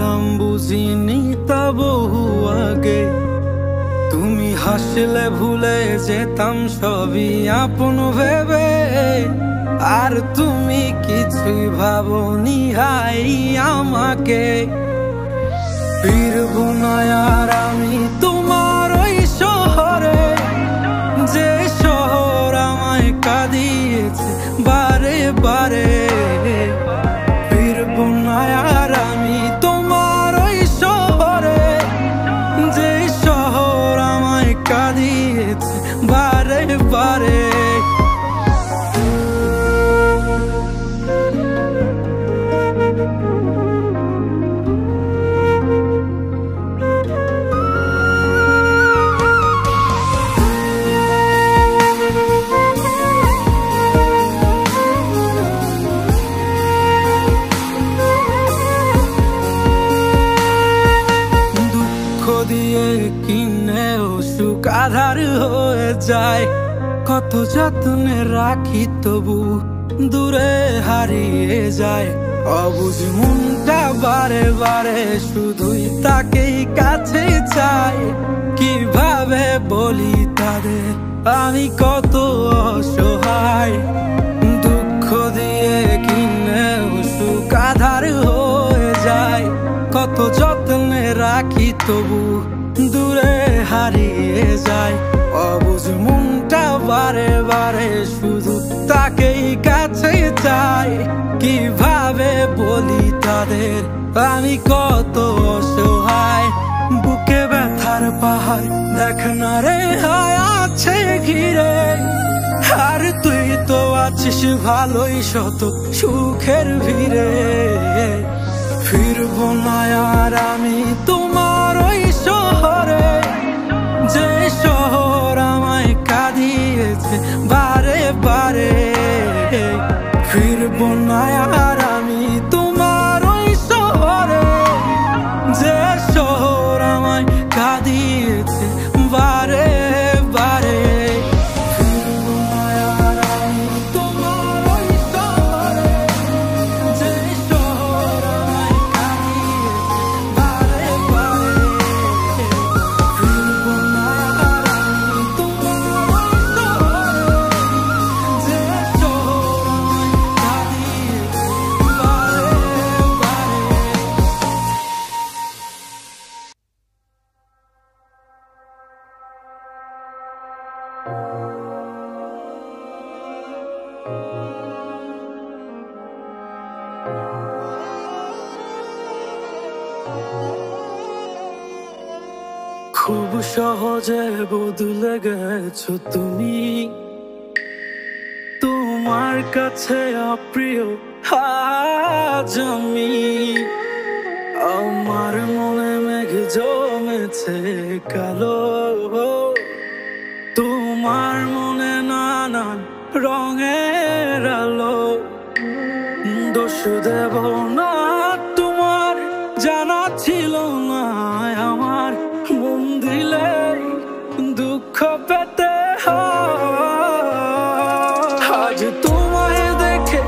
ছিলাম বুঝিনি তা বহু আগে। তুমি হাসলে ভুলে যেতাম সবই আপন ভেবে, আর তুমি কিছুই ভাবনি হাই আমাকে। ফিরবো না আর আমি তোমার ওই শহরে, যে শহর আমায় কাঁদিয়েছে বারে বারে। ফিরবো না আর আমি তোমার ওই শহরে, যে শহর আমায় কাঁদিয়েছে বারে বারে। দিয়ে কিনেও সুখ আধার হয়ে যায়, কত যত্নে রাখি তবু দূরে হারিয়ে যায়। অবুঝ মনটা বারে বারে শুধুই তাকেই কাছে চায়। কিভাবে বলি তাদের আমি কত অসহায়, দুঃখ দিয়ে কিনেও সুখ আধার হয়ে যায়, কত যত্নে রাখি তবু দূরে হারিয়ে যায়। অবুঝ মনটা বারে বারে শুধু তাকেই কাছে চায়। কিভাবে বলি তাদের আমি কত অসহায়, বুকে ব্যথার পাহাড় দেখ না রে হায় আছে ঘিরে। আর তুই তো আছিস ভালোই শত সুখের ভিড়ে। ফিরবো না আর আমি তোমার ওই শহরে, যে শহর আমায় কাঁদিয়েছে বারে বারে। ফিরবো না আর আমি তোমার ওই শহরে, যে শহর আমায় কাঁদিয়েছে বারে বারে। খুব সহজে বদলে গেছো তুমি, তোমার কাছে অপ্রিয় আজ আমি। আমার মনে মেঘ জমেছে কালো, তোমার মনে নানান রঙের আলো। দোষ দেব না তোমার, জানা ছিল না আমার মন দিলে দুঃখ পেতে হয়। আজ তোমায় দেখে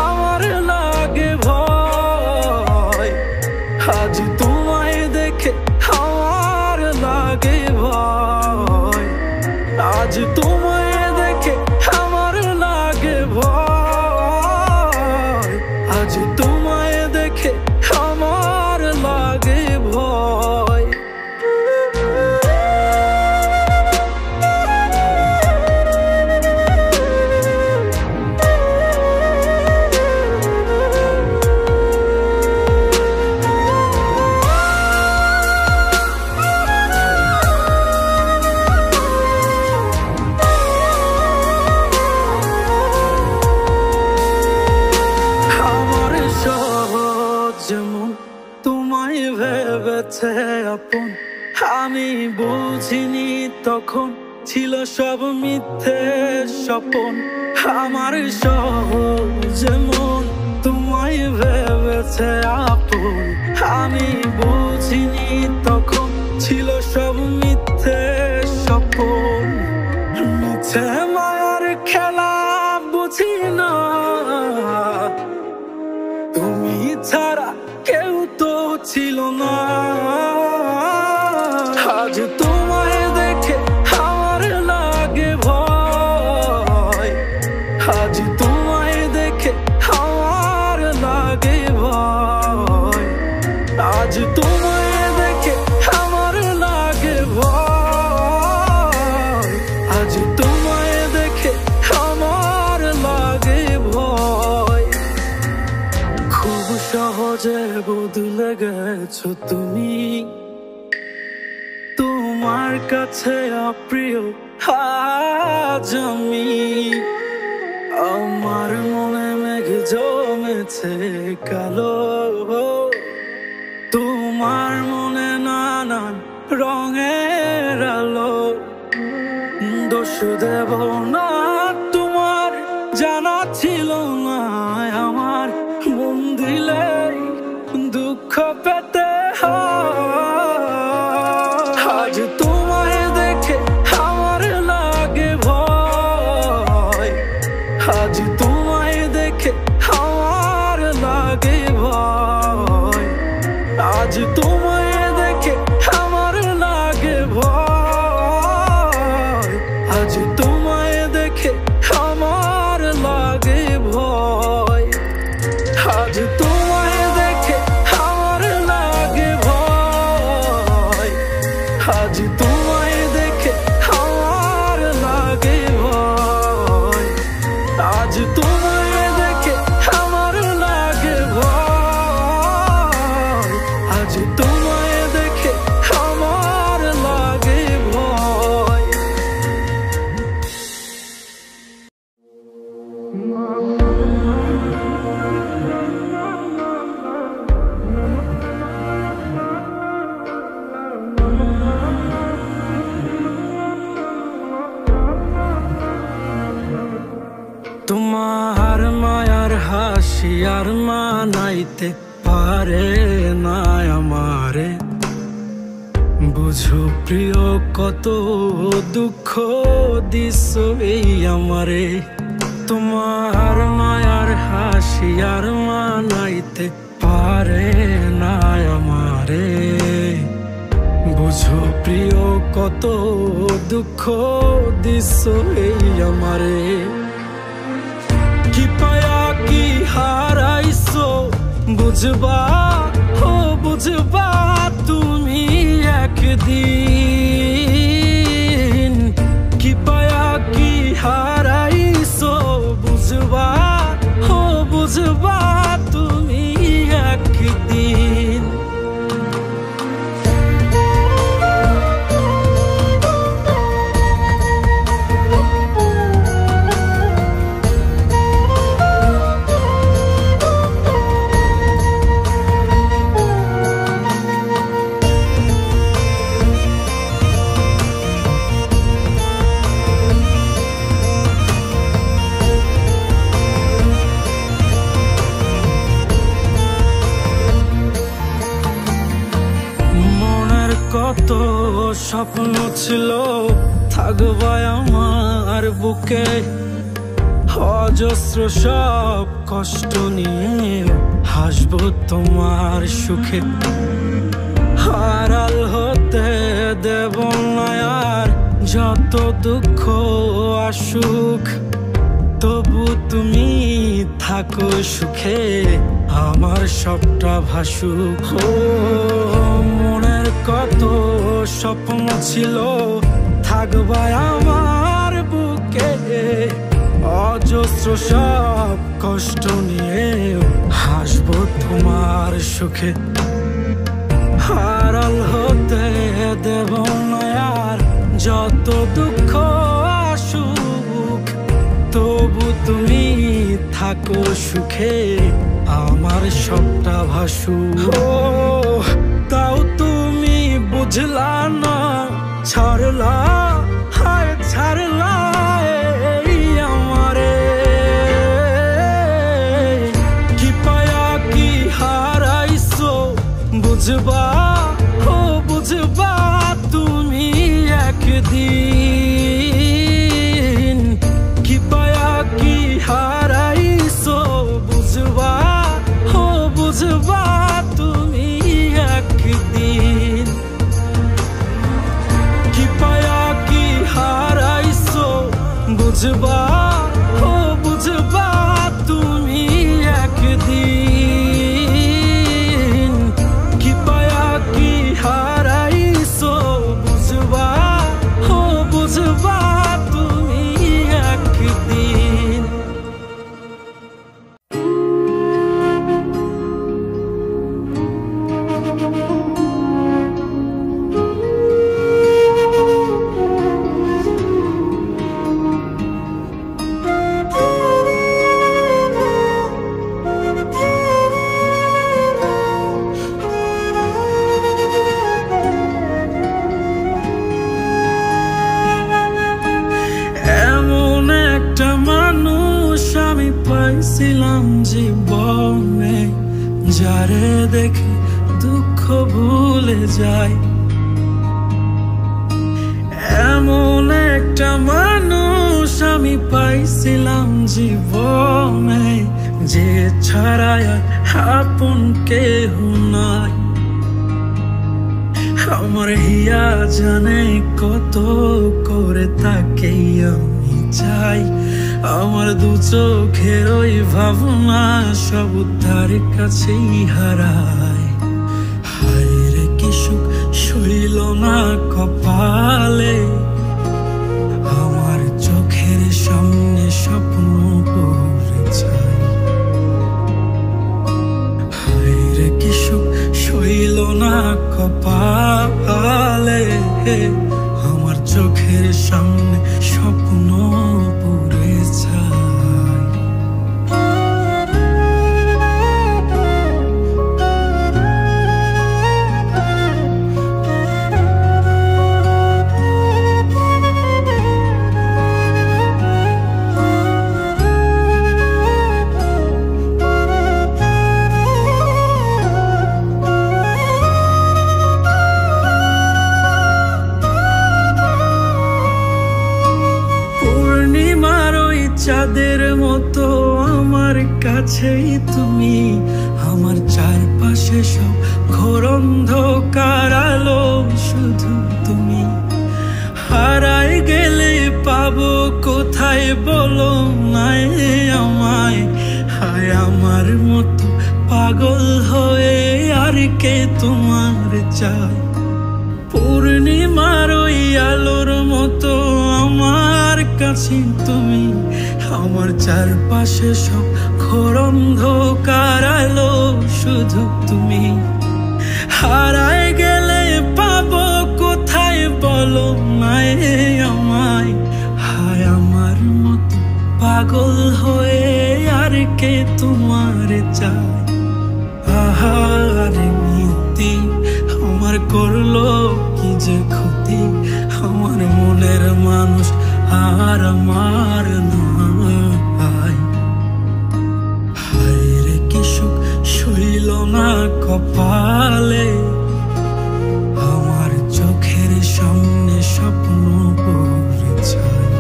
আমার লাগে ভয়, আজ তোমায় দেখে আমার লাগে ভয়। আজ তোমায় দেখে আমার লাগে ভয়, আজ তোমায় দেখে আমার লাগে ভয়। আপন আমি বুঝিনি তখন, ছিল সব মিথ্যে স্বপন। আমার সহজ মন তোমায় ভেবেছে আপন, আমি বুঝিনি তখন, ছিল সব মিথ্যে স্বপন। মিথ্যে মায়ার খেলা বুঝি না, তুমি ছাড়া কেউ তো ছিল না। আজ তোমায় দেখে আমার লাগে ভয়, আজ তোমায় দেখে আমার লাগে ভয়, আজ তোমায় দেখে আমার লাগে ভয়, আজ তোমায় দেখে আমার লাগে ভয়। খুব সহজে বদলে গেছো তুমি, তোমার কাছে অপ্রিয় আজ আমি। আমার মনে মেঘ জমেছে কালো, তোমার মনে নানান রঙের আলো। দোষ দেব না তোমার, জানা ছিল না আমার মন দিলে দুঃখ পেতে হয়। আজ তোমায় দেখে আমার লাগে ভয়, আজ তোমায় দেখে আমার লাগে ভয়, আজ তোমায় দেখে আমার লাগে ভয়, আজ তোমায় দেখে আমার লাগে ভয়, আজ তোমায় দেখে আমার লাগে ভয়, আজ তোমায় দেখে আমার লাগে ভয়, আজ তোমায় দেখে আমার লাগে ভয়, আজ তোমায় দেখে আমার লাগে ভয়। তোমার মায়ার হাসি আর মানাইতে পারে না আমারে, বুঝো প্রিয় কত দুঃখ দিছো এই আমারে। তোমার মায়ার হাসি আর মানাইতে পারে না আমারে, বুঝো প্রিয় কত দুঃখ দিছো এই আমারে। কি পায়া কি হারাইছো বুঝবা, ও বুঝবা তুমি একদিন। কি পায়া কি হারাইছো বুঝবা, ও বুঝবা তুমি একদিন। কত স্বপ্ন ছিল থাকবা আমার বুকে, অজস্র সব কষ্ট নিয়ে হাসবো তোমার সুখে। আড়াল হতে দেব না আর যত দুঃখ আসুক, তবু তুমি থাকো সুখে আমার সবটা ভাসুক। ও মনের কত স্বপ্ন ছিল থাকবা আমার বুকে, অজস্র সব কষ্ট নিয়ে হাসবো তোমার সুখে। আড়াল হতে দেব না আর যত দুঃখ আসুক, তবু তুমি থাকো সুখে আমার সবটা ভাসুক। ও তাও তুমি বুঝলা না, ছাড়লা হায় ছাড়লা এই আমারে। কি পায়া কি হারাইছো বুঝবা, ও বুঝবা তুমি একদিন। কি পায়া কি হারাইছো বুঝবা, ও বুঝবা তুমি পাইছিলাম জীবনে, যারে দেখে দুঃখ ভুলে যায়। এমন একটা মানুষ আমি পাইছিলাম জীবনে, যে ছাড়া আপন কেহ নাই। আমার হিয়া জানে কত করে তাকে আমি চাই। আমার দু চোখের ওই ভাবনা সব তার কাছেই হারায়। হায় রে কি সুখ সইল না কপালে, আমার চোখের সামনে স্বপ্ন পড়ে যায়। হায় রে কি সুখ সইল না কপালে, আমার চোখের সামনে স্বপ্ন পড়ে যায়। চাঁদের মতো আমার কাছেই তুমি, আমার চারপাশে সব ঘোর অন্ধকার আলো শুধু তুমি। হারাই গেলে পাবো কোথায় বলো নাই আমায়। হায় আমার মতো পাগল হয়ে আর কে তোমার চায়। পূর্ণিমার ওই আলোর মতো আমার কাছে তুমি, আমার চারপাশে সব ঘোর অন্ধকার আলো শুধু তুমি। হারাই গেলে পাবো কোথায় বলো নাই আমায়। হায় আমার মতো পাগল হয়ে আর কে তোমার চায়। আহারে মিতি আমার করলো কি যে ক্ষতি, আমার মনের মানুষ আর আমার নাই। হায় রে কি সুখ সইল না কপালে, আমার চোখের সামনে স্বপ্ন পড়ে যায়।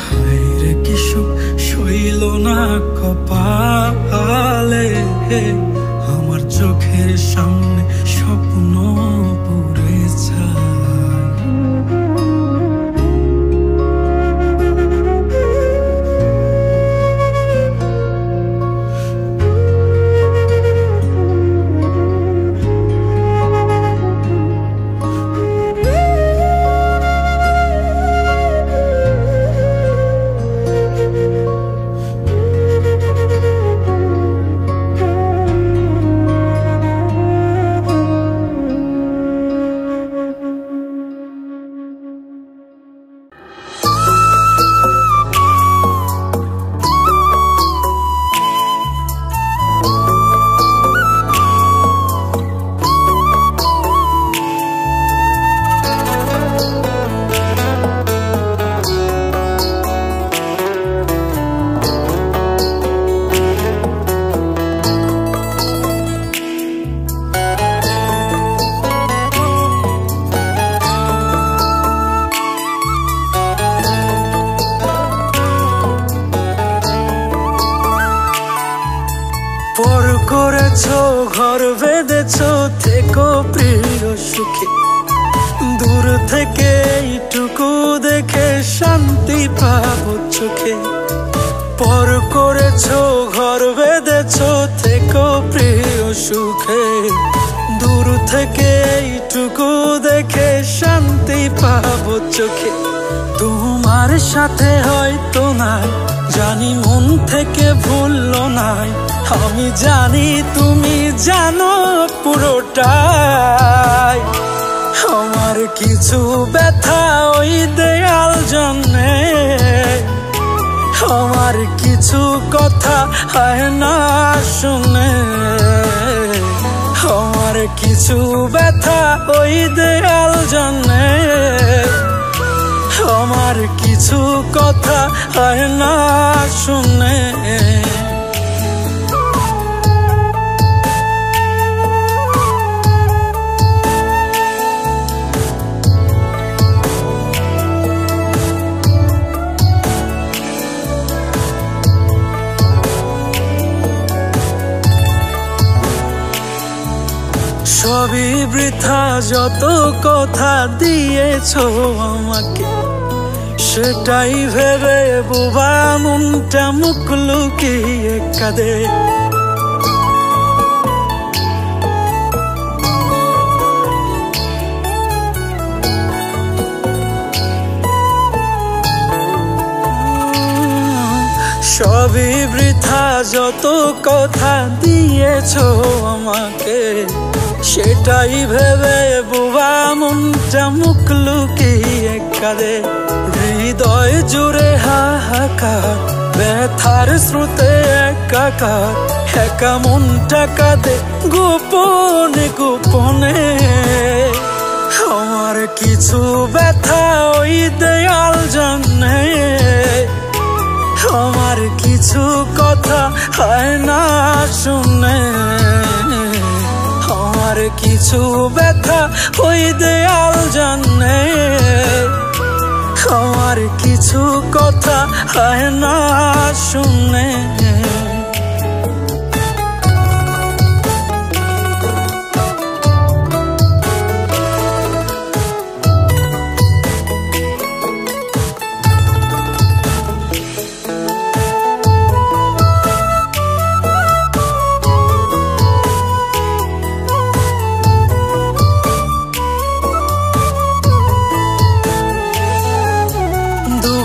হায় রে কি সুখ সইল না কপালে, আমার চোখের সামনে স্বপ্ন পড়ে যায়। পর করেছো ঘর বেঁধেছো, থেকো প্রিয় সুখে। দূর থেকে এইটুকু দেখে শান্তি পাবো চোখে। পর করেছো ঘর বেঁধেছো, থেকো প্রিয় সুখে। দূর থেকে এইটুকু দেখে শান্তি পাবো চোখে। তোমার সাথে হয়তো নাই, জানি মন থেকে ভুললো নাই। আমি জানি তুমি জানো পুরোটাই। আমার কিছু ব্যথা ওই দেয়াল জন্যে, আমার কিছু কথা হয় না শুনে। আমার কিছু ব্যথা ওই দেয়াল জন্যে, আমার কিছু কথা হয় না শুনে। সবই বৃথা যত কথা দিয়েছো আমাকে, সেটাই ভেবে বোবা মনটা মুখ লুকিয়ে কাঁদে। সবই বৃথা যত কথা দিয়েছো আমাকে, সেটাই ভেবে বোবা মনটা মুখ লুকিয়ে কাঁদে। হৃদয় জুড়ে হাহাকার, ব্যথার স্রোতে একাকার, একা মনটা কাঁদে গোপনে গোপনে। আমার কিছু ব্যথা ওই দেয়াল জানে, আমার কিছু কথা হয় না শুনে। আমার কিছু ব্যথা ওই দেয়াল জানে, আমার কিছু কথা হয় না শুনে।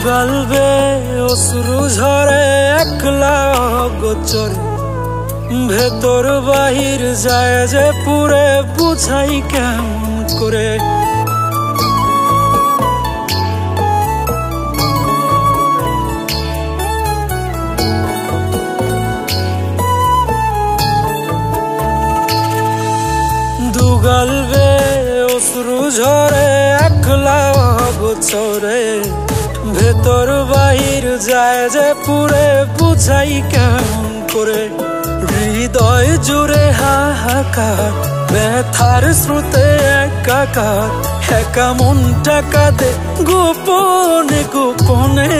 গালবে অশ্রু ঝরে একলা গোচরে, ভেতর বাহির যায় যে পুরে বুঝাই কেমন করে। দুগালবে অশ্রু ঝরে একলা গোচরে, ভেতর বাহির যায় যে পুরে বুঝাই কেমন করে। হৃদয় জুড়ে হাহাকার, ব্যথার স্রোতে একাকার, একা মনটা কাঁদে গোপনে গোপনে।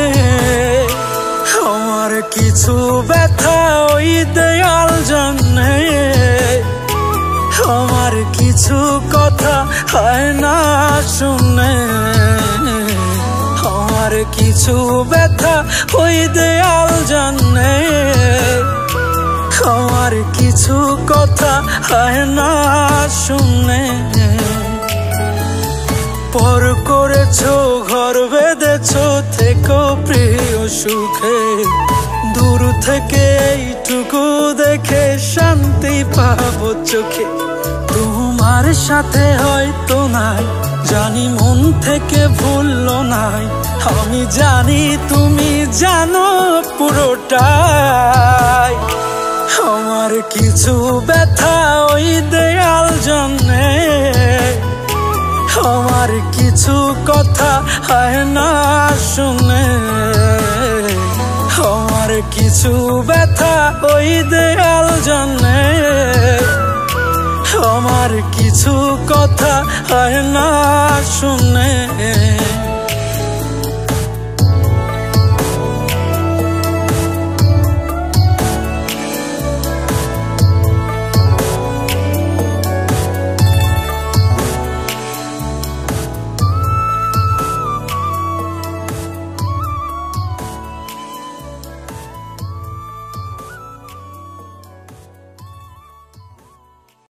আমার কিছু ব্যথা ওই দেয়াল জানে, আমার কিছু কথা হয় না শুনে। আমার কিছু ব্যথা ওই দেয়াল জানে, আমার কিছু কথা হয় না শুনে। পর করেছো ঘর বেঁধেছো থেকো প্রিয় সুখে, দূর থেকে এইটুকু দেখে শান্তি পাবো চোখে। তোমার সাথে হয়তো নাই, জানি মন থেকে ভুললো নাই, আমি জানি তুমি জানো পুরোটাই। আমার কিছু ব্যথা ওই দেয়াল জানে, আমার কিছু কথা হয় না শুনে। আমার কিছু ব্যথা ওই দেয়াল জানে, আমার কিছু কথা হয় না শুনে।